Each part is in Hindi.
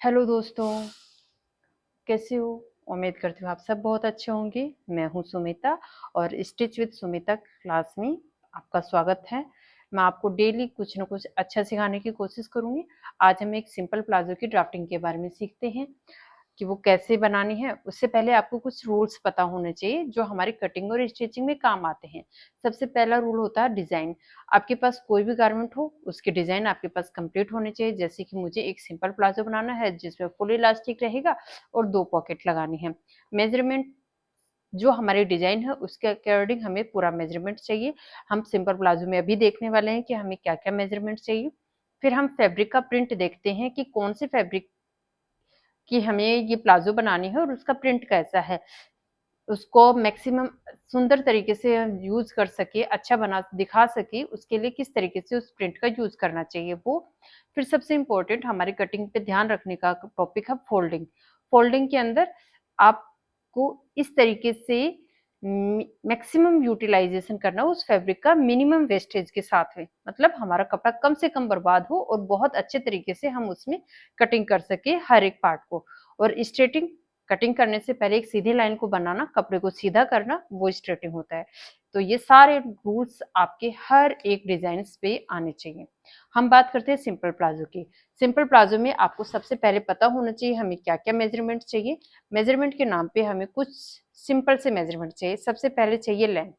हेलो दोस्तों, कैसे हो? उम्मीद करती हूँ आप सब बहुत अच्छे होंगे। मैं हूँ सुमिता और स्टिच विद सुमिता क्लास में आपका स्वागत है। मैं आपको डेली कुछ ना कुछ अच्छा सिखाने की कोशिश करूँगी। आज हम एक सिंपल प्लाजो की ड्राफ्टिंग के बारे में सीखते हैं कि वो कैसे बनानी है। उससे पहले आपको कुछ रूल्स पता होने चाहिए जो हमारी कटिंग और स्टिचिंग में काम आते हैं। सबसे पहला रूल होता है डिजाइन। आपके पास कोई भी गारमेंट हो, उसके डिजाइन आपके पास कंप्लीट होने चाहिए। जैसे कि मुझे एक सिंपल प्लाजो बनाना है जिसमें फुल इलास्टिक रहेगा और 2 पॉकेट लगानी है। मेजरमेंट जो हमारी डिजाइन है उसके अकॉर्डिंग हमें पूरा मेजरमेंट चाहिए। हम सिंपल प्लाजो में अभी देखने वाले हैं कि हमें क्या क्या मेजरमेंट चाहिए। फिर हम फैब्रिक का प्रिंट देखते हैं कि कौन से फैब्रिक कि हमें ये प्लाजो बनानी है और उसका प्रिंट कैसा है, उसको मैक्सिमम सुंदर तरीके से यूज कर सके, अच्छा बना दिखा सके, उसके लिए किस तरीके से उस प्रिंट का यूज करना चाहिए वो। फिर सबसे इंपॉर्टेंट हमारी कटिंग पे ध्यान रखने का टॉपिक है फोल्डिंग। फोल्डिंग के अंदर आपको इस तरीके से मैक्सिमम यूटिलाइजेशन करना उस फैब्रिक का मिनिमम वेस्टेज के साथ में, मतलब हमारा कपड़ा कम से कम बर्बाद हो और बहुत अच्छे तरीके से हम उसमें कटिंग कर सके हर एक पार्ट को। और स्ट्रेटिंग, कटिंग करने से पहले एक सीधी लाइन को बनाना, कपड़े को सीधा करना, वो स्ट्रेटिंग होता है। तो ये सारे रूल्स आपके हर एक डिजाइन पे आने चाहिए। हम बात करते हैं सिंपल प्लाजो की। सिंपल प्लाजो में आपको सबसे पहले पता होना चाहिए हमें क्या क्या मेजरमेंट चाहिए। मेजरमेंट के नाम पे हमें कुछ सिंपल से मेजरमेंट चाहिए। सबसे पहले चाहिए लेंथ।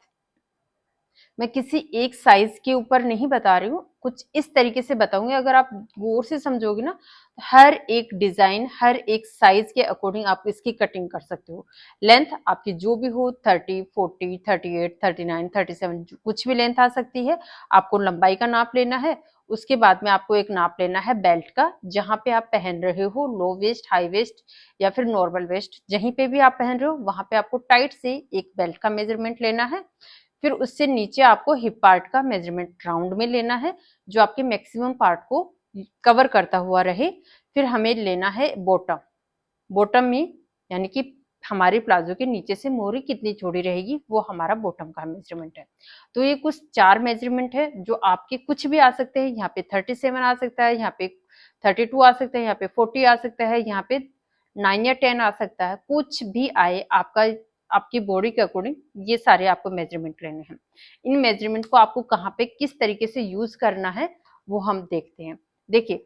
मैं किसी एक साइज के ऊपर नहीं बता रही हूँ, कुछ इस तरीके से बताऊंगी। अगर आप गौर से समझोगे ना, हर एक डिजाइन हर एक साइज के अकॉर्डिंग आप इसकी कटिंग कर सकते हो। लेंथ आपकी जो भी हो, 30, 40, 38, 39, 37, कुछ भी लेंथ आ सकती है। आपको लंबाई का नाप लेना है। उसके बाद में आपको एक नाप लेना है बेल्ट का, जहां पे आप पहन रहे हो, लो वेस्ट, हाई वेस्ट या फिर नॉर्मल वेस्ट, जहीं पे भी आप पहन रहे हो वहां पे आपको टाइट से एक बेल्ट का मेजरमेंट लेना है। फिर उससे नीचे आपको हिप पार्ट का मेजरमेंट राउंड में लेना है, जो आपके मैक्सिमम पार्ट को कवर करता हुआ रहे। फिर हमें लेना है बॉटम। बॉटम में यानी कि हमारे प्लाजो के नीचे से मोहरी कितनी चौड़ी रहेगी, वो हमारा बॉटम का मेजरमेंट है। तो ये कुछ 4 मेजरमेंट है जो आपके कुछ भी आ सकते हैं। यहाँ पे 37 आ सकता है, यहाँ पे 32 आ सकता है, यहाँ पे 40 आ सकता है, यहाँ पे 9 या 10 आ सकता है। कुछ भी आए आपका, आपकी बॉडी के अकॉर्डिंग ये सारे आपको मेजरमेंट लेने हैं। इन मेजरमेंट को आपको कहाँ पे किस तरीके से यूज करना है वो हम देखते हैं। देखिए,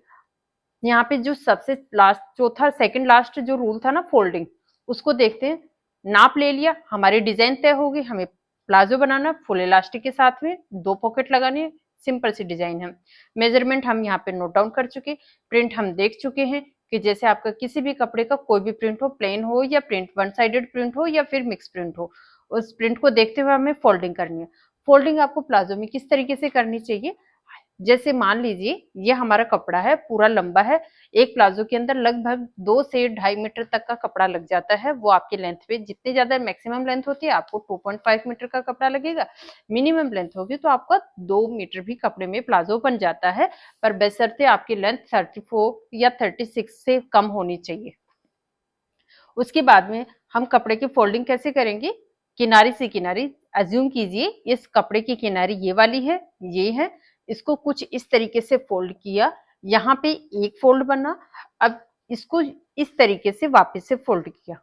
यहाँ पे जो सबसे लास्ट, चौथा सेकंड लास्ट जो रूल था ना, फोल्डिंग, उसको देखते हैं। नाप ले लिया, हमारी डिजाइन तय होगी। हमें प्लाजो बनाना फुल इलास्टिक के साथ में 2 पॉकेट लगानी है, सिंपल सी डिजाइन है। मेजरमेंट हम यहाँ पे नोट डाउन कर चुके। प्रिंट हम देख चुके हैं कि जैसे आपका किसी भी कपड़े का कोई भी प्रिंट हो, प्लेन हो या प्रिंट वन साइडेड प्रिंट हो या फिर मिक्स प्रिंट हो, उस प्रिंट को देखते हुए हमें फोल्डिंग करनी है। फोल्डिंग आपको प्लाजो में किस तरीके से करनी चाहिए, जैसे मान लीजिए ये हमारा कपड़ा है, पूरा लंबा है। एक प्लाजो के अंदर लगभग 2 से 2.5 मीटर तक का कपड़ा लग जाता है। वो आपकी लेंथ पे जितनी ज्यादा मैक्सिमम लेंथ होती है आपको 2.5 मीटर का कपड़ा लगेगा। मिनिमम लेंथ होगी तो आपका 2 मीटर भी कपड़े में प्लाजो बन जाता है, पर बशर्ते आपकी लेंथ 34 या 36 से कम होनी चाहिए। उसके बाद में हम कपड़े की फोल्डिंग कैसे करेंगे, किनारी से किनारी, अज्यूम कीजिए इस कपड़े की किनारी ये वाली है, ये है, इसको कुछ इस तरीके से फोल्ड किया, यहाँ पे एक फोल्ड बना। अब इसको इस तरीके से वापस से फोल्ड किया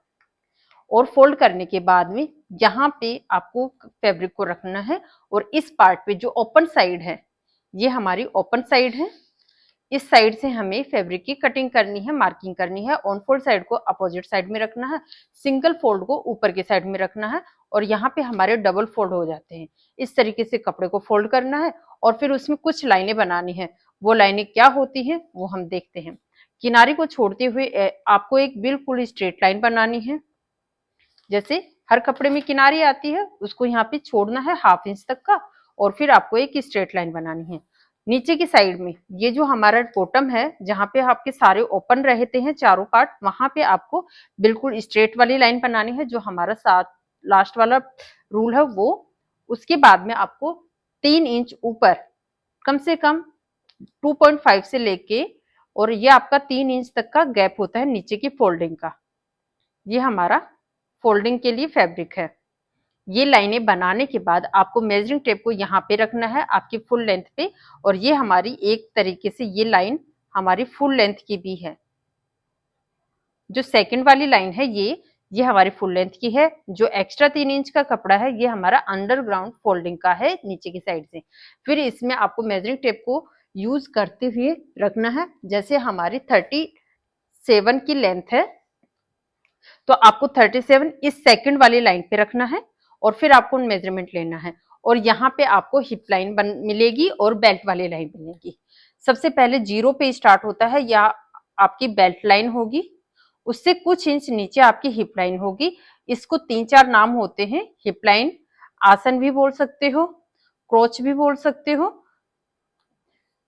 और फोल्ड करने के बाद में यहाँ पे आपको फैब्रिक को रखना है। और इस पार्ट पे जो ओपन साइड है, ये हमारी ओपन साइड है। इस साइड से हमें फैब्रिक की कटिंग करनी है, मार्किंग करनी है। ऑन फोल्ड साइड को अपोजिट साइड में रखना है, सिंगल फोल्ड को ऊपर के साइड में रखना है। और यहाँ पे हमारे डबल फोल्ड हो जाते हैं। इस तरीके से कपड़े को फोल्ड करना है और फिर उसमें कुछ लाइनें बनानी है। वो लाइनें क्या होती हैं वो हम देखते हैं। किनारे को छोड़ते हुए आपको एक बिल्कुल स्ट्रेट लाइन बनानी है। जैसे हर कपड़े में किनारी आती है, उसको यहाँ पे छोड़ना है 1/2 इंच तक का, और फिर आपको एक स्ट्रेट लाइन बनानी है। नीचे की साइड में ये जो हमारा बॉटम है, जहाँ पे आपके सारे ओपन रहते हैं चारों पार्ट, वहां पे आपको बिल्कुल स्ट्रेट वाली लाइन बनानी है, जो हमारा साथ लास्ट वाला रूल है वो। उसके बाद में आपको 3 इंच ऊपर, कम से कम 2.5 से लेके, और ये आपका 3 इंच तक का गैप होता है नीचे की फोल्डिंग का। ये हमारा फोल्डिंग के लिए फैब्रिक है। ये लाइनें बनाने के बाद आपको मेजरिंग टेप को यहाँ पे रखना है आपकी फुल लेंथ पे। और ये हमारी एक तरीके से ये लाइन हमारी फुल लेंथ की भी है। जो सेकंड वाली लाइन है ये हमारी फुल लेंथ की है। जो एक्स्ट्रा 3 इंच का कपड़ा है ये हमारा अंडरग्राउंड फोल्डिंग का है नीचे की साइड से। फिर इसमें आपको मेजरिंग टेप को यूज करते हुए रखना है। जैसे हमारी 37 की लेंथ है तो आपको 37 इस सेकंड वाली लाइन पे रखना है और फिर आपको मेजरमेंट लेना है। और यहाँ पे आपको हिप लाइन मिलेगी और बेल्ट वाली लाइन मिलेगी। सबसे पहले 0 पे स्टार्ट होता है या आपकी बेल्ट लाइन होगी, उससे कुछ इंच नीचे आपकी हिप लाइन होगी। इसको 3-4 नाम होते हैं, हिप लाइन, आसन भी बोल सकते हो, क्रोच भी बोल सकते हो,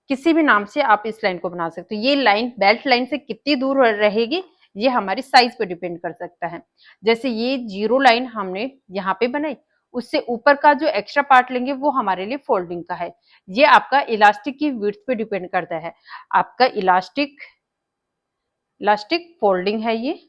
किसी भी नाम से आप इस लाइन को बना सकते हो। ये लाइन बेल्ट लाइन से कितनी दूर रहेगी ये हमारी साइज पे डिपेंड कर सकता है। जैसे ये 0 लाइन हमने यहाँ पे बनाई, उससे ऊपर का जो एक्स्ट्रा पार्ट लेंगे वो हमारे लिए फोल्डिंग का है। ये आपका इलास्टिक की विड्थ पे डिपेंड करता है। आपका इलास्टिक फोल्डिंग है ये।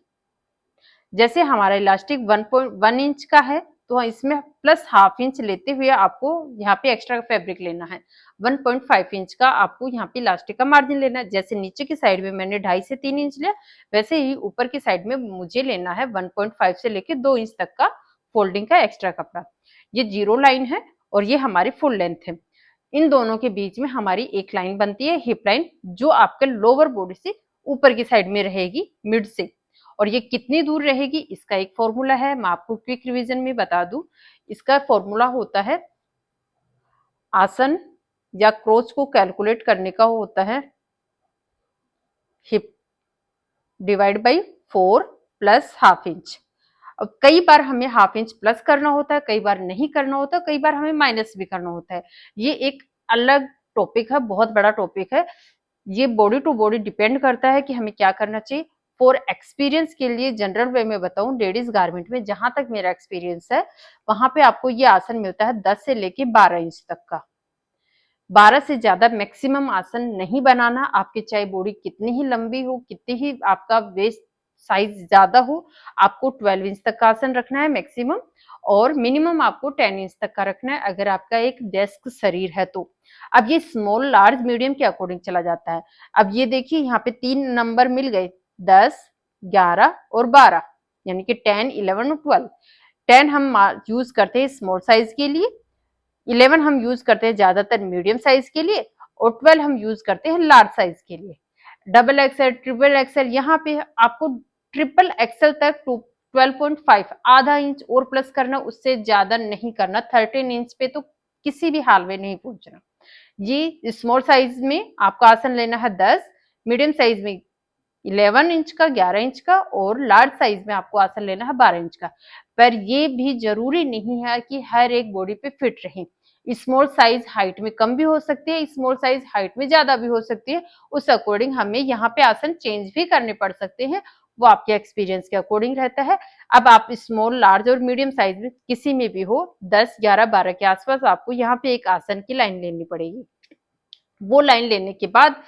जैसे हमारा इलास्टिक 1.1 इंच का है तो इसमें प्लस हाफ इंच लेते हुए आपको यहाँ पे एक्स्ट्रा फैब्रिक लेना है। 1.5 इंच का आपको यहाँ पे इलास्टिक का मार्जिन लेना है। जैसे नीचे की साइड में मैंने 2.5 से 3 इंच लिया, वैसे ही ऊपर की साइड में मुझे लेना है 1.5 से लेके 2 इंच तक का फोल्डिंग का एक्स्ट्रा कपड़ा। ये 0 लाइन है और ये हमारी फुल लेंथ है। इन दोनों के बीच में हमारी एक लाइन बनती है हिप लाइन, जो आपके लोअर बॉडी से ऊपर की साइड में रहेगी मिड से। और ये कितनी दूर रहेगी इसका एक फॉर्मूला है, मैं आपको क्विक रिवीजन में बता दूं। इसका फॉर्मूला होता है, आसन या क्रोच को कैलकुलेट करने का होता है hip divide by 4 plus half inch. अब कई बार हमें हाफ इंच प्लस करना होता है, कई बार नहीं करना होता, कई बार हमें माइनस भी करना होता है। ये एक अलग टॉपिक है, बहुत बड़ा टॉपिक है। ये बॉडी टू बॉडी डिपेंड करता है कि हमें क्या करना चाहिए। फॉर एक्सपीरियंस के लिए जनरल वे में बताऊं, लेडीज गारमेंट में जहां तक मेरा एक्सपीरियंस है वहां पे आपको ये आसन मिलता है 10 से लेके 12 इंच तक का। 12 से ज्यादा मैक्सिमम आसन नहीं बनाना। आपकी चाहे बॉडी कितनी ही लंबी हो, कितनी ही आपका वेस्ट साइज ज्यादा हो, आपको 12 इंच तक का आसन रखना है मैक्सिमम, और मिनिमम आपको 10 इंच तक का रखना है अगर आपका एक डेस्क शरीर है तो। अब ये स्मॉल, लार्ज, मीडियम के अकॉर्डिंग चला जाता है। अब ये देखिए यहाँ पे 3 नंबर मिल गए, 10, 11 और 12, यानी कि 10, 11 और 12। 10 हम यूज करते हैं स्मॉल साइज के लिए, 11 हम यूज करते हैं ज्यादातर मीडियम साइज के लिए, और 12 हम यूज करते हैं लार्ज साइज के लिए। डबल एक्सएल, ट्रिपल एक्सएल, यहाँ पे आपको ट्रिपल एक्सएल तक 12.5 आधा इंच और प्लस करना, उससे ज्यादा नहीं करना। 13 इंच पे तो किसी भी हाल में नहीं पहुंचना। ये स्मॉल साइज में आपका आसन लेना है 10, मीडियम साइज में 11 इंच का, 11 इंच का, और लार्ज साइज में आपको आसन लेना है 12 इंच का। पर ये भी जरूरी नहीं है कि हर एक बॉडी पे फिट रहे। स्मॉल साइज हाइट में कम भी हो सकती है, स्मॉल साइज हाइट में ज्यादा भी हो सकती है। उस अकॉर्डिंग हमें यहाँ पे आसन चेंज भी करने पड़ सकते हैं, वो आपके एक्सपीरियंस के अकॉर्डिंग रहता है। अब आप स्मॉल, लार्ज और मीडियम साइज में किसी में भी हो, 10, 11, 12 के आसपास आपको यहाँ पे एक आसन की लाइन लेनी पड़ेगी। वो लाइन लेने के बाद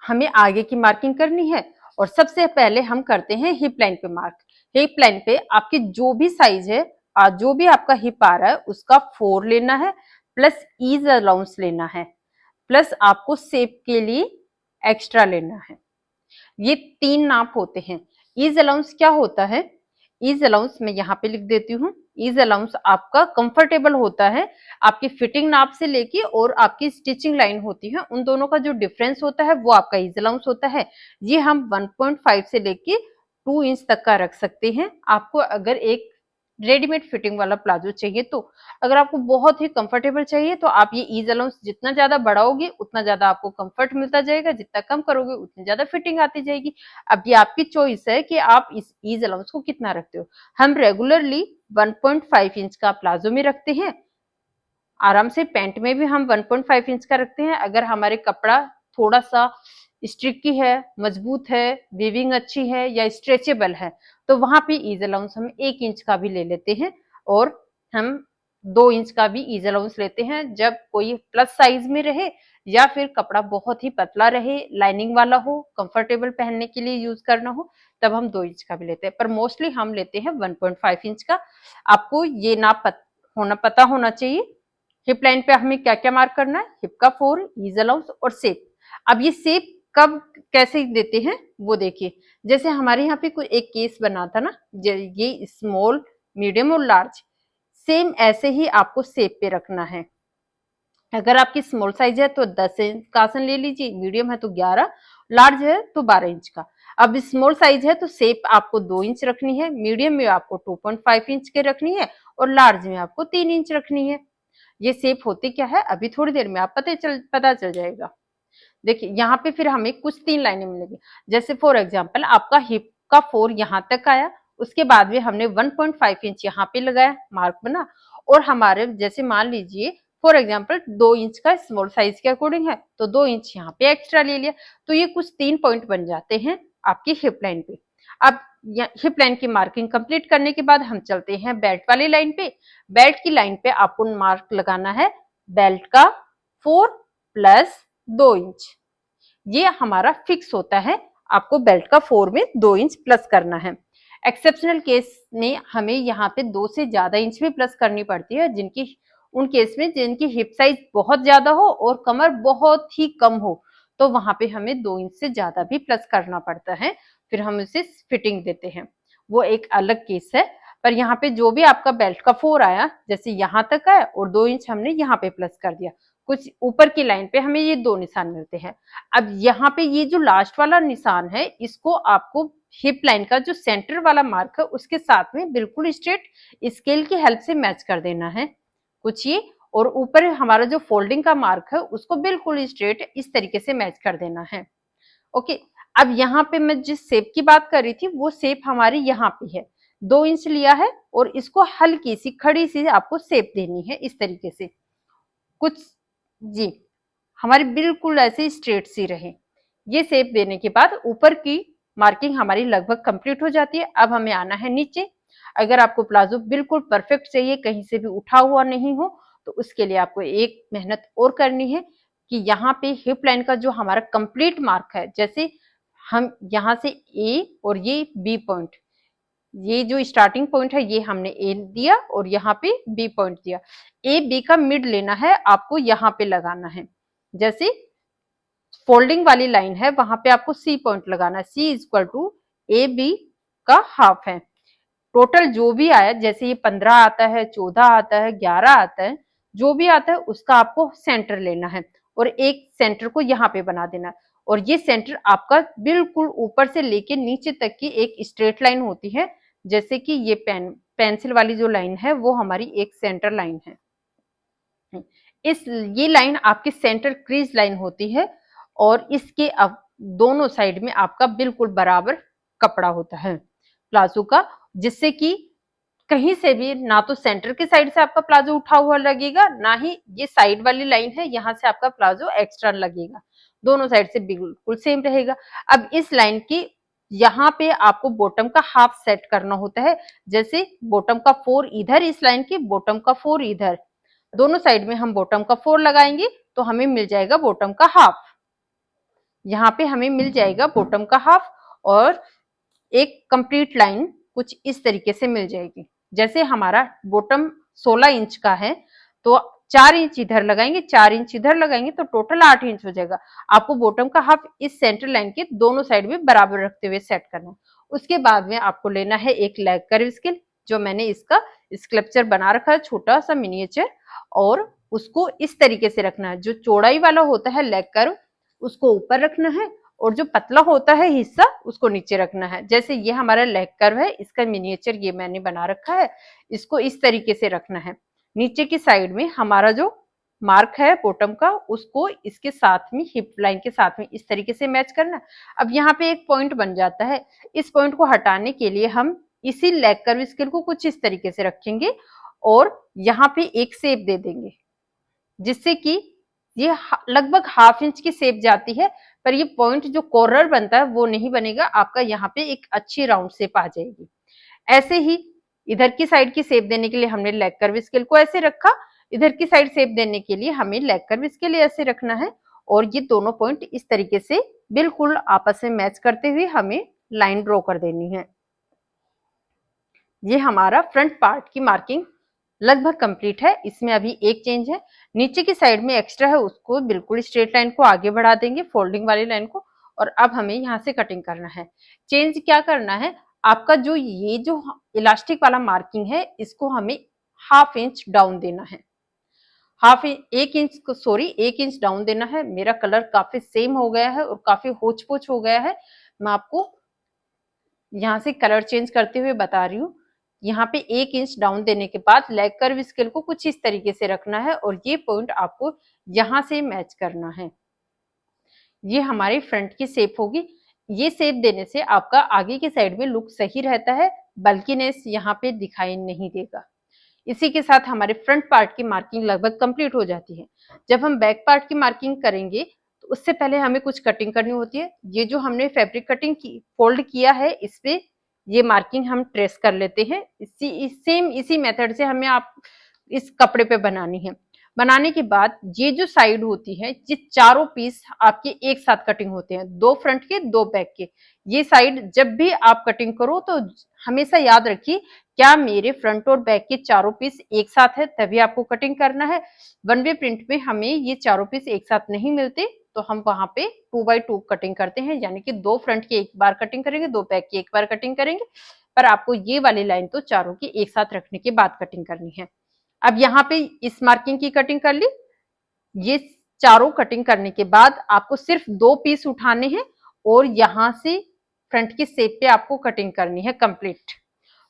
हमें आगे की मार्किंग करनी है, और सबसे पहले हम करते हैं हिप लाइन पे मार्क। हिप लाइन पे आपकी जो भी साइज है, जो भी आपका हिप आ रहा है उसका 4 लेना है, प्लस ईज अलाउंस लेना है, प्लस आपको शेप के लिए एक्स्ट्रा लेना है। ये 3 नाप होते हैं। ईज अलाउंस क्या होता है? ईज अलाउंस मैं यहाँ पे लिख देती हूँ। ईज अलाउंस आपका कंफर्टेबल होता है, आपकी फिटिंग नाप से लेके और आपकी स्टिचिंग लाइन होती है, उन दोनों का जो डिफरेंस होता है वो आपका ईज अलाउंस होता है। ये हम 1.5 से लेके 2 इंच तक का रख सकते हैं। आपको अगर एक रेडीमेड फिटिंग वाला प्लाजो चाहिए तो, अगर आपको बहुत ही कंफर्टेबल चाहिए तो आप ये ईज अलाउंस जितना ज्यादा बढ़ाओगे उतना ज्यादा आपको कंफर्ट मिलता जाएगा, जितना कम करोगे उतनी ज्यादा फिटिंग आती जाएगी। अब ये आपकी चॉइस है कि आप इस ईज अलाउंस को कितना रखते हो। हम रेगुलरली 1.5 इंच का प्लाजो में रखते हैं, आराम से पैंट में भी हम 1.5 इंच का रखते हैं। अगर हमारे कपड़ा थोड़ा सा स्ट्रिकी है, मजबूत है, वीविंग अच्छी है या स्ट्रेचेबल है तो वहां पे ईज अलाउंस हम 1 इंच का भी ले लेते हैं, और हम 2 इंच का भी ईज अलाउंस लेते हैं जब कोई प्लस साइज में रहे या फिर कपड़ा बहुत ही पतला रहे, लाइनिंग वाला हो, कंफर्टेबल पहनने के लिए यूज करना हो, तब हम 2 इंच का भी लेते हैं। पर मोस्टली हम लेते हैं 1.5 इंच का। आपको ये नाप पता होना चाहिए। हिप लाइन पे हमें क्या क्या मार्क करना है? हिप का 4, ईज अलाउंस और शेप। अब ये शेप कब कैसे देते हैं वो देखिए। जैसे हमारे यहाँ पे कोई एक केस बना था ना, ये स्मॉल, मीडियम और लार्ज, सेम ऐसे ही आपको शेप पे रखना है। अगर आपकी स्मॉल साइज है तो 10 इंच का आसन ले लीजिए, मीडियम है तो 11, लार्ज है तो 12 इंच का। अब स्मॉल साइज है तो शेप आपको 2 इंच रखनी है, मीडियम में आपको 2.5 इंच के रखनी है और लार्ज में आपको 3 इंच रखनी है। ये शेप होती क्या है अभी थोड़ी देर में आप पता चल जाएगा। देखिए यहाँ पे फिर हमें कुछ 3 लाइनें मिलेगी। जैसे फॉर एग्जाम्पल आपका हिप का 4 यहाँ तक आया, उसके बाद में हमने 1.5 इंच यहाँ पे लगाया, मार्क बना, और हमारे जैसे मान लीजिए फॉर एग्जाम्पल 2 इंच का स्मॉल साइज के अकॉर्डिंग है तो 2 इंच यहाँ पे एक्स्ट्रा ले लिया, तो ये कुछ 3 पॉइंट बन जाते हैं आपकी हिप लाइन पे। अब हिप लाइन की मार्किंग कंप्लीट करने के बाद हम चलते हैं बेल्ट वाली लाइन पे। बेल्ट की लाइन पे आपको मार्क लगाना है बेल्ट का 4 प्लस 2 इंच, ये हमारा फिक्स होता है। आपको बेल्ट का 4 में 2 इंच प्लस करना है। एक्सेप्शनल केस में हमें यहाँ पे 2 से ज्यादा इंच भी प्लस करनी पड़ती है, उन केस में जिनकी हिप साइज बहुत ज्यादा हो और कमर बहुत ही कम हो, तो वहां पे हमें 2 इंच से ज्यादा भी प्लस करना पड़ता है, फिर हम उसे फिटिंग देते हैं, वो एक अलग केस है। पर यहाँ पे जो भी आपका बेल्ट का 4 आया, जैसे यहाँ तक आया और 2 इंच हमने यहाँ पे प्लस कर दिया, कुछ ऊपर की लाइन पे हमें ये 2 निशान मिलते हैं। अब यहाँ पे ये जो लास्ट वाला निशान है, इसको आपको हिप लाइन का जो सेंटर वाला मार्क है उसके साथ में बिल्कुल स्ट्रेट स्केल की हेल्प से मैच कर देना है कुछ ये, और ऊपर हमारा जो फोल्डिंग का मार्क है उसको बिल्कुल स्ट्रेट इस तरीके से मैच कर देना है। ओके, अब यहाँ पे मैं जिस शेप की बात कर रही थी वो शेप हमारी यहाँ पे है, 2 इंच लिया है और इसको हल्की सी खड़ी सी आपको शेप देनी है इस तरीके से कुछ, जी हमारी बिल्कुल ऐसे स्ट्रेट सी रहे। ये शेप देने के बाद ऊपर की मार्किंग हमारी लगभग कंप्लीट हो जाती है। अब हमें आना है नीचे। अगर आपको प्लाजो बिल्कुल परफेक्ट चाहिए, कहीं से भी उठा हुआ नहीं हो, तो उसके लिए आपको एक मेहनत और करनी है कि यहाँ पे हिप लाइन का जो हमारा कंप्लीट मार्क है, जैसे हम यहाँ से ए और ये बी पॉइंट, ये जो स्टार्टिंग पॉइंट है ये हमने ए दिया और यहाँ पे बी पॉइंट दिया, ए बी का मिड लेना है आपको, यहाँ पे लगाना है। जैसे फोल्डिंग वाली लाइन है वहां पे आपको सी पॉइंट लगाना है, सी इक्वल टू ए बी का हाफ है। टोटल जो भी आया, जैसे ये 15 आता है, 14 आता है, 11 आता है, जो भी आता है उसका आपको सेंटर लेना है और एक सेंटर को यहाँ पे बना देना है। और ये सेंटर आपका बिल्कुल ऊपर से लेके नीचे तक की एक स्ट्रेट लाइन होती है, जैसे कि ये पेंसिल वाली जो लाइन है वो हमारी एक सेंटर लाइन है। ये लाइन आपकी सेंटर क्रीज लाइन होती है और इसके अब दोनों साइड में आपका बिल्कुल बराबर कपड़ा होता है प्लाजो का, जिससे कि कहीं से भी ना तो सेंटर के साइड से आपका प्लाजो उठा हुआ लगेगा, ना ही ये साइड वाली लाइन है यहाँ से आपका प्लाजो एक्स्ट्रा लगेगा, दोनों साइड से बिल्कुल सेम रहेगा। अब इस लाइन की यहाँ पे आपको बॉटम का हाफ सेट करना होता है, जैसे बॉटम का 4 इधर, इस लाइन की बॉटम का 4 इधर, दोनों साइड में हम बॉटम का 4 लगाएंगे तो हमें मिल जाएगा बॉटम का हाफ, यहाँ पे हमें मिल जाएगा बॉटम का हाफ, और एक कंप्लीट लाइन कुछ इस तरीके से मिल जाएगी। जैसे हमारा बॉटम 16 इंच का है तो 4 इंच इधर लगाएंगे, 4 इंच इधर लगाएंगे तो टोटल 8 इंच हो जाएगा। आपको बॉटम का हाफ इस सेंटर लाइन के दोनों साइड में बराबर रखते हुए सेट करना है। उसके बाद में आपको लेना है एक लेग कर्व स्केल, जो मैंने इसका स्कल्पचर बना रखा है छोटा सा मिनिएचर, और उसको इस तरीके से रखना है। जो चौड़ाई वाला होता है लेग कर्व उसको ऊपर रखना है और जो पतला होता है हिस्सा उसको नीचे रखना है। जैसे ये हमारा लेग कर्व है, इसका मिनिएचर ये मैंने बना रखा है, इसको इस तरीके से रखना है। नीचे की साइड में हमारा जो मार्क है बॉटम का उसको इसके साथ में हिप लाइन के साथ में इस तरीके से मैच करना। अब यहाँ पे एक पॉइंट बन जाता है, इस पॉइंट को हटाने के लिए हम इसी लेग कर्व स्केल को कुछ इस तरीके से रखेंगे और यहाँ पे एक शेप दे देंगे, जिससे कि ये लगभग हाफ इंच की शेप जाती है, पर ये पॉइंट जो कॉर्नर बनता है वो नहीं बनेगा आपका, यहाँ पे एक अच्छी राउंड शेप आ जाएगी। ऐसे ही इधर की साइड की शेप देने के लिए हमने लेग कर्व स्केल को ऐसे रखा, इधर की साइड शेप देने के लिए हमें लेग कर्व स्केल ऐसे रखना है, और ये दोनों पॉइंट इस तरीके से बिल्कुल आपस में मैच करते हुए हमें लाइन ड्रॉ कर देनी है। ये हमारा फ्रंट पार्ट की मार्किंग लगभग कंप्लीट है। इसमें अभी एक चेंज है, नीचे की साइड में एक्स्ट्रा है उसको बिल्कुल स्ट्रेट लाइन को आगे बढ़ा देंगे, फोल्डिंग वाली लाइन को, और अब हमें यहाँ से कटिंग करना है। चेंज क्या करना है, आपका जो ये जो इलास्टिक वाला मार्किंग है इसको हमें 1/2 इंच डाउन देना है। 1 इंच डाउन देना है। मेरा कलर काफी सेम हो गया है और काफी होच पोच हो गया है। मैं आपको यहाँ से कलर चेंज करते हुए बता रही हूँ। यहाँ पे 1 इंच डाउन देने के बाद लेग कर्व स्केल को कुछ इस तरीके से रखना है और ये पॉइंट आपको यहाँ से मैच करना है। ये हमारी फ्रंट की शेप होगी। ये शेप देने से आपका आगे की साइड में लुक सही रहता है, बल्कीनेस यहाँ पे दिखाई नहीं देगा। इसी के साथ हमारे फ्रंट पार्ट की मार्किंग लगभग कंप्लीट हो जाती है। जब हम बैक पार्ट की मार्किंग करेंगे तो उससे पहले हमें कुछ कटिंग करनी होती है। ये जो हमने फैब्रिक कटिंग की फोल्ड किया है इस पे ये मार्किंग हम ट्रेस कर लेते हैं। इसी मेथड से हमें आप इस कपड़े पे बनानी है। बनाने के बाद ये जो साइड होती है, ये चारों पीस आपके एक साथ कटिंग होते हैं, 2 फ्रंट के 2 बैक के। ये साइड जब भी आप कटिंग करो तो हमेशा याद रखिए क्या मेरे फ्रंट और बैक के चारों पीस एक साथ है, तभी आपको कटिंग करना है। वन वे प्रिंट में हमें ये चारों पीस एक साथ नहीं मिलते तो हम वहां पे 2x2 कटिंग करते हैं, यानी कि 2 फ्रंट की एक बार कटिंग करेंगे, 2 बैक की एक बार कटिंग करेंगे। पर आपको ये वाली लाइन तो चारों की एक साथ रखने के बाद कटिंग करनी है। अब यहाँ पे इस मार्किंग की कटिंग कर ली। ये चारों कटिंग करने के बाद आपको सिर्फ 2 पीस उठाने हैं और यहाँ से फ्रंट की शेप पे आपको कटिंग करनी है कंप्लीट।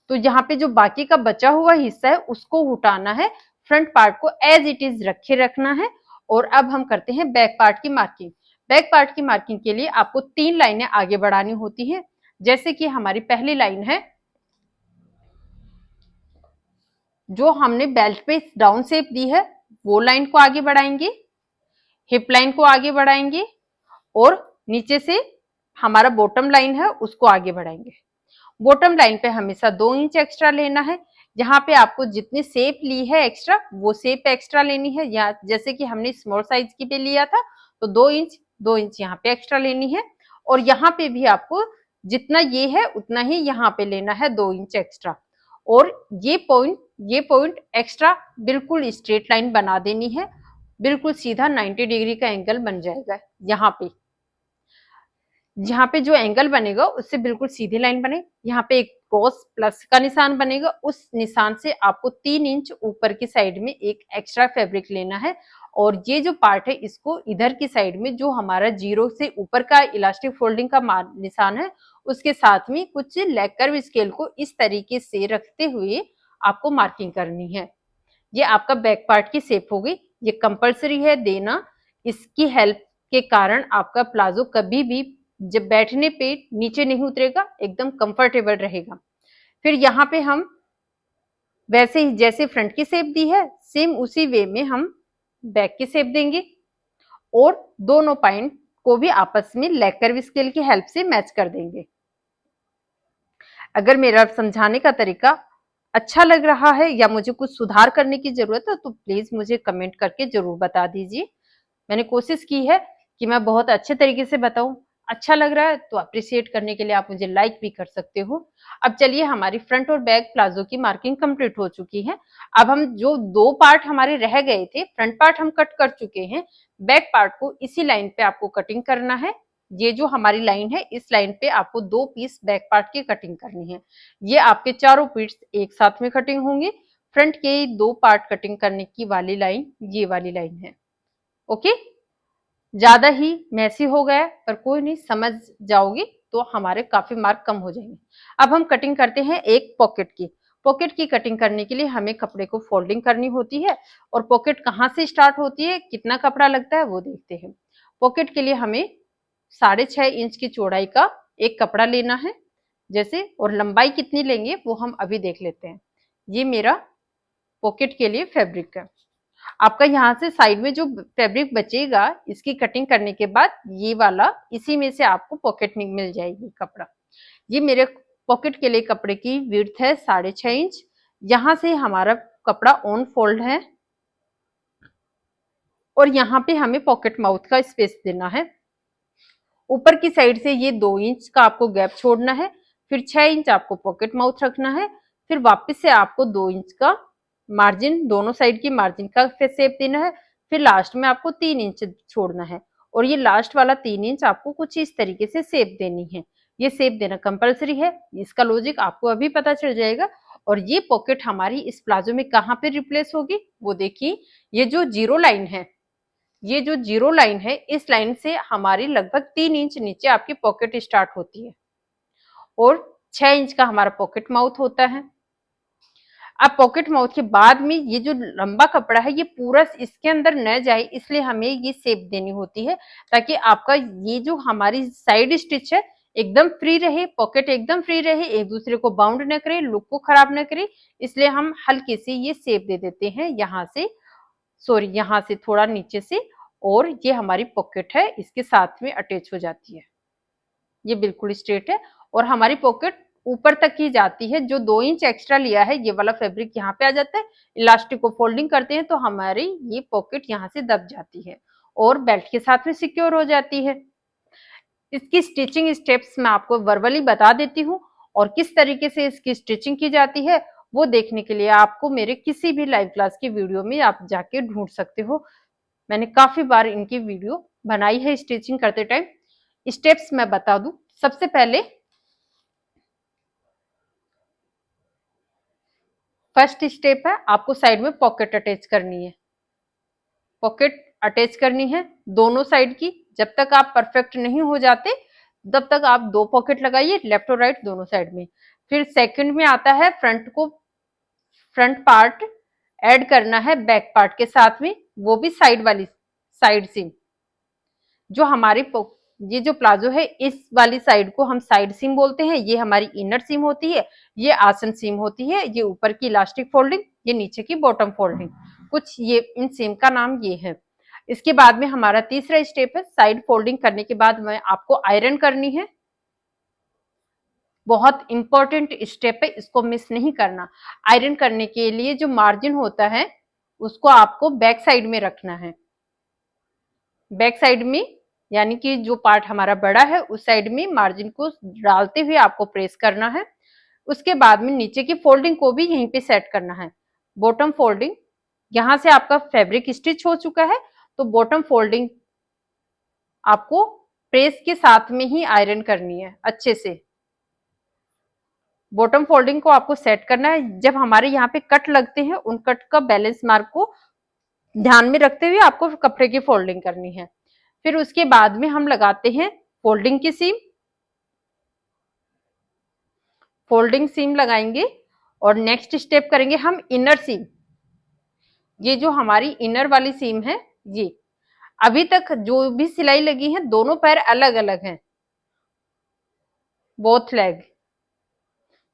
तो यहाँ पे जो बाकी का बचा हुआ हिस्सा है उसको उठाना है, फ्रंट पार्ट को एज इट इज रखे रखना है। और अब हम करते हैं बैक पार्ट की मार्किंग। बैक पार्ट की मार्किंग के लिए आपको 3 लाइनें आगे बढ़ानी होती है। जैसे कि हमारी पहली लाइन है, जो हमने बेल्ट पे डाउन शेप दी है वो लाइन को आगे बढ़ाएंगे, हिप लाइन को आगे बढ़ाएंगे और नीचे से हमारा बॉटम लाइन है उसको आगे बढ़ाएंगे। बॉटम लाइन पे हमेशा 2 इंच एक्स्ट्रा लेना है। यहाँ पे आपको जितनी शेप ली है एक्स्ट्रा वो शेप एक्स्ट्रा लेनी है। या जैसे कि हमने स्मॉल साइज की पे लिया था तो 2 इंच यहाँ पे एक्स्ट्रा लेनी है। और यहाँ पे भी आपको जितना ये है उतना ही यहाँ पे लेना है, 2 इंच एक्स्ट्रा। और ये पॉइंट एक्स्ट्रा बिल्कुल स्ट्रेट लाइन बना देनी है, बिल्कुल सीधा 90 डिग्री का एंगल बन जाएगा। यहाँ पे जो एंगल बनेगा उससे बिल्कुल सीधी लाइन बने। यहाँ पे एक क्रॉस प्लस का निशान बनेगा, उस निशान से आपको 3 इंच ऊपर की साइड में एक एक्स्ट्रा फैब्रिक लेना है। और ये जो पार्ट है इसको इधर की साइड में जो हमारा 0 से ऊपर का इलास्टिक फोल्डिंग का निशान है उसके साथ में कुछ लेग कर्व स्केल को इस तरीके से रखते हुए आपको मार्किंग करनी है। ये आपका बैक पार्ट की शेप हो गई। ये कंपलसरी है देना, इसकी हेल्प के कारण आपका प्लाजो कभी भी जब बैठने पे नीचे नहीं उतरेगा, एकदम कंफर्टेबल रहेगा। फिर यहाँ पे हम वैसे ही जैसे फ्रंट की शेप दी है सेम उसी वे में हम बैक की शेप देंगे और दोनों पॉइंट को भी आपस में लेग कर्व स्केल की हेल्प से मैच कर देंगे। अगर मेरा समझाने का तरीका अच्छा लग रहा है या मुझे कुछ सुधार करने की जरूरत है तो प्लीज मुझे कमेंट करके जरूर बता दीजिए। मैंने कोशिश की है कि मैं बहुत अच्छे तरीके से बताऊं। अच्छा लग रहा है तो अप्रिशिएट करने के लिए आप मुझे लाइक भी कर सकते हो। अब चलिए, हमारी फ्रंट और बैक प्लाजो की मार्किंग कंप्लीट हो चुकी है। अब हम जो 2 पार्ट हमारे रह गए थे, फ्रंट पार्ट हम कट कर चुके हैं, बैक पार्ट को इसी लाइन पे आपको कटिंग करना है। ये जो हमारी लाइन है इस लाइन पे आपको 2 पीस बैक पार्ट की कटिंग करनी है। ये आपके चारों पीस एक साथ में कटिंग होंगे। फ्रंट के 2 पार्ट कटिंग करने की वाली लाइन ये वाली लाइन है। ओके, ज्यादा ही मैसी हो गया पर कोई नहीं, समझ जाओगे तो हमारे काफी मार्क कम हो जाएंगे। अब हम कटिंग करते हैं एक पॉकेट की। पॉकेट की कटिंग करने के लिए हमें कपड़े को फोल्डिंग करनी होती है और पॉकेट कहाँ से स्टार्ट होती है, कितना कपड़ा लगता है वो देखते हैं। पॉकेट के लिए हमें 6.5 इंच की चौड़ाई का एक कपड़ा लेना है जैसे, और लंबाई कितनी लेंगे वो हम अभी देख लेते हैं। ये मेरा पॉकेट के लिए फैब्रिक है। आपका यहाँ से साइड में जो फैब्रिक बचेगा इसकी कटिंग करने के बाद ये वाला इसी में से आपको पॉकेट मिल जाएगी कपड़ा। ये मेरे पॉकेट के लिए कपड़े की विड्थ है 6.5 इंच। यहाँ से हमारा कपड़ा ऑन फोल्ड है और यहाँ पे हमें पॉकेट माउथ का स्पेस देना है। ऊपर की साइड से ये 2 इंच का आपको गैप छोड़ना है, फिर 6 इंच आपको पॉकेट माउथ रखना है, फिर वापस से आपको 2 इंच का मार्जिन, दोनों साइड की मार्जिन का शेप देना है, फिर लास्ट में आपको 3 इंच छोड़ना है और ये लास्ट वाला 3 इंच आपको कुछ इस तरीके से शेप देनी है। ये शेप देना कंपलसरी है, इसका लॉजिक आपको अभी पता चल जाएगा। और ये पॉकेट हमारी इस प्लाजो में कहाँ पे रिप्लेस होगी वो देखिए, ये जो जीरो लाइन है, ये जो जीरो लाइन है, इस लाइन से हमारी लगभग 3 इंच नीचे आपकी पॉकेट स्टार्ट होती है और 6 इंच का हमारा पॉकेट माउथ होता है। अब पॉकेट माउथ के बाद में ये जो लंबा कपड़ा है ये पूरा इसके अंदर न जाए, इसलिए हमें ये शेप देनी होती है ताकि आपका ये जो हमारी साइड स्टिच है एकदम फ्री रहे, पॉकेट एकदम फ्री रहे, एक दूसरे को बाउंड न करे, लुक को खराब न करे। इसलिए हम हल्की सी ये शेप दे देते हैं यहाँ से, सॉरी यहाँ से थोड़ा नीचे से, और ये हमारी पॉकेट है इसके साथ में अटैच हो जाती है। ये बिल्कुल स्ट्रेट है और हमारी पॉकेट ऊपर तक ही जाती है। जो 2 इंच एक्स्ट्रा लिया है ये वाला फैब्रिक यहाँ पे आ जाता है, इलास्टिक को फोल्डिंग करते हैं तो हमारी ये पॉकेट यहाँ से दब जाती है और बेल्ट के साथ में सिक्योर हो जाती है। इसकी स्टिचिंग स्टेप्स मैं आपको वर्बली बता देती हूँ और किस तरीके से इसकी स्टिचिंग की जाती है वो देखने के लिए आपको मेरे किसी भी लाइव क्लास की वीडियो में आप जाके ढूंढ सकते हो। मैंने काफी बार इनकी वीडियो बनाई है स्टिचिंग करते टाइम। स्टेप्स मैं बता दूं, सबसे पहले फर्स्ट स्टेप है आपको साइड में पॉकेट अटैच करनी है। पॉकेट अटैच करनी है दोनों साइड की। जब तक आप परफेक्ट नहीं हो जाते तब तक आप 2 पॉकेट लगाइए, लेफ्ट और राइट दोनों साइड में। फिर सेकंड में आता है फ्रंट पार्ट ऐड करना है बैक पार्ट के साथ में, वो भी साइड वाली साइड सीम। जो हमारी ये जो प्लाजो है इस वाली साइड को हम साइड सीम बोलते हैं, ये हमारी इनर सीम होती है, ये आसन सीम होती है, ये ऊपर की इलास्टिक फोल्डिंग, ये नीचे की बॉटम फोल्डिंग, कुछ ये इन सीम का नाम ये है। इसके बाद में हमारा तीसरा स्टेप है साइड फोल्डिंग करने के बाद में आपको आयरन करनी है। बहुत इंपॉर्टेंट स्टेप है, इसको मिस नहीं करना। आयरन करने के लिए जो मार्जिन होता है उसको आपको बैक साइड में रखना है। बैक साइड में यानी कि जो पार्ट हमारा बड़ा है उस साइड में मार्जिन को डालते हुए आपको प्रेस करना है। उसके बाद में नीचे की फोल्डिंग को भी यहीं पे सेट करना है। बॉटम फोल्डिंग, यहां से आपका फैब्रिक स्टिच हो चुका है तो बॉटम फोल्डिंग आपको प्रेस के साथ में ही आयरन करनी है अच्छे से। बॉटम फोल्डिंग को आपको सेट करना है। जब हमारे यहाँ पे कट लगते हैं उन कट का बैलेंस मार्क को ध्यान में रखते हुए आपको कपड़े की फोल्डिंग करनी है। फिर उसके बाद में हम लगाते हैं फोल्डिंग की सीम। फोल्डिंग सीम लगाएंगे और नेक्स्ट स्टेप करेंगे हम इनर सीम। ये जो हमारी इनर वाली सीम है, ये अभी तक जो भी सिलाई लगी है दोनों पैर अलग अलग हैं, बोथ लेग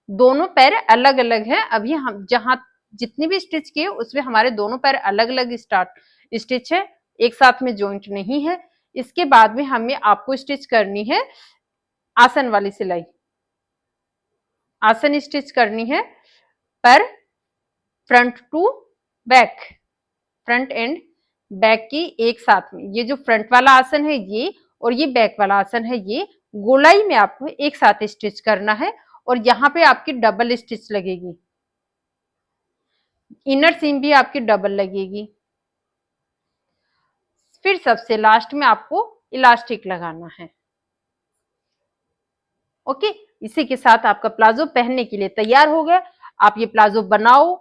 दोनों पैर अलग अलग हैं। अभी हम जहां जितनी भी स्टिच किए उसमें हमारे दोनों पैर अलग अलग स्टिच है, एक साथ में जॉइंट नहीं है। इसके बाद में हमें आपको स्टिच करनी है आसन वाली सिलाई। आसन स्टिच करनी है पर front to back, front and back की एक साथ में। ये जो फ्रंट वाला आसन है ये और ये बैक वाला आसन है ये गोलाई में आपको एक साथ स्टिच करना है और यहाँ पे आपकी डबल स्टिच लगेगी, इनर सीम भी आपकी डबल लगेगी। फिर सबसे लास्ट में आपको इलास्टिक लगाना है। ओके, इसी के साथ आपका प्लाजो पहनने के लिए तैयार हो गया। आप ये प्लाजो बनाओ,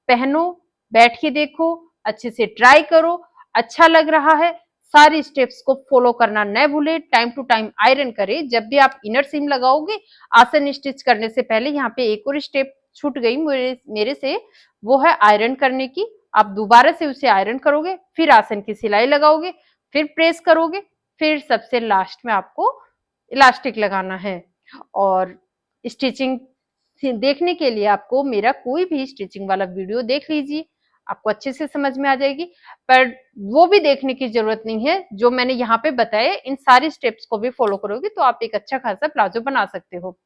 पहनो, बैठ के देखो, अच्छे से ट्राई करो, अच्छा लग रहा है सारी स्टेप्स को फॉलो करना न भूले। टाइम टू टाइम आयरन करें। जब भी आप इनर सीम लगाओगे आसन स्टिच करने से पहले यहाँ पे एक और स्टेप छूट गई मेरे से, वो है आयरन करने की। आप दोबारा से उसे आयरन करोगे, फिर आसन की सिलाई लगाओगे, फिर प्रेस करोगे, फिर सबसे लास्ट में आपको इलास्टिक लगाना है। और स्टिचिंग देखने के लिए आपको मेरा कोई भी स्टिचिंग वाला वीडियो देख लीजिए, आपको अच्छे से समझ में आ जाएगी। पर वो भी देखने की जरूरत नहीं है, जो मैंने यहाँ पे बताया इन सारी स्टेप्स को भी फॉलो करोगे तो आप एक अच्छा खासा प्लाजो बना सकते हो।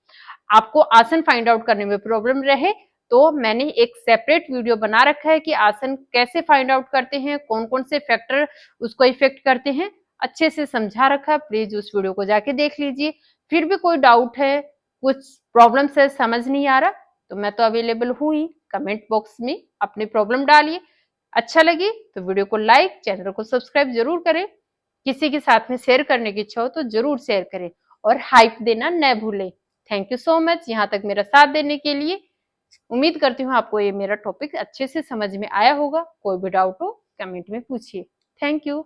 आपको आसन फाइंड आउट करने में प्रॉब्लम रहे तो मैंने एक सेपरेट वीडियो बना रखा है कि आसन कैसे फाइंड आउट करते हैं, कौन कौन से फैक्टर उसको इफेक्ट करते हैं, अच्छे से समझा रखा है। प्लीज उस वीडियो को जाके देख लीजिए। फिर भी कोई डाउट है, कुछ प्रॉब्लम से समझ नहीं आ रहा तो मैं तो अवेलेबल हूँ ही, कमेंट बॉक्स में अपनी प्रॉब्लम डालिए। अच्छा लगी तो वीडियो को लाइक, चैनल को सब्सक्राइब जरूर करें। किसी के साथ में शेयर करने की इच्छा हो तो जरूर शेयर करें और हाइप देना न भूलें। थैंक यू सो मच यहाँ तक मेरा साथ देने के लिए। उम्मीद करती हूँ आपको ये मेरा टॉपिक अच्छे से समझ में आया होगा। कोई भी डाउट हो कमेंट में पूछिए। Thank you.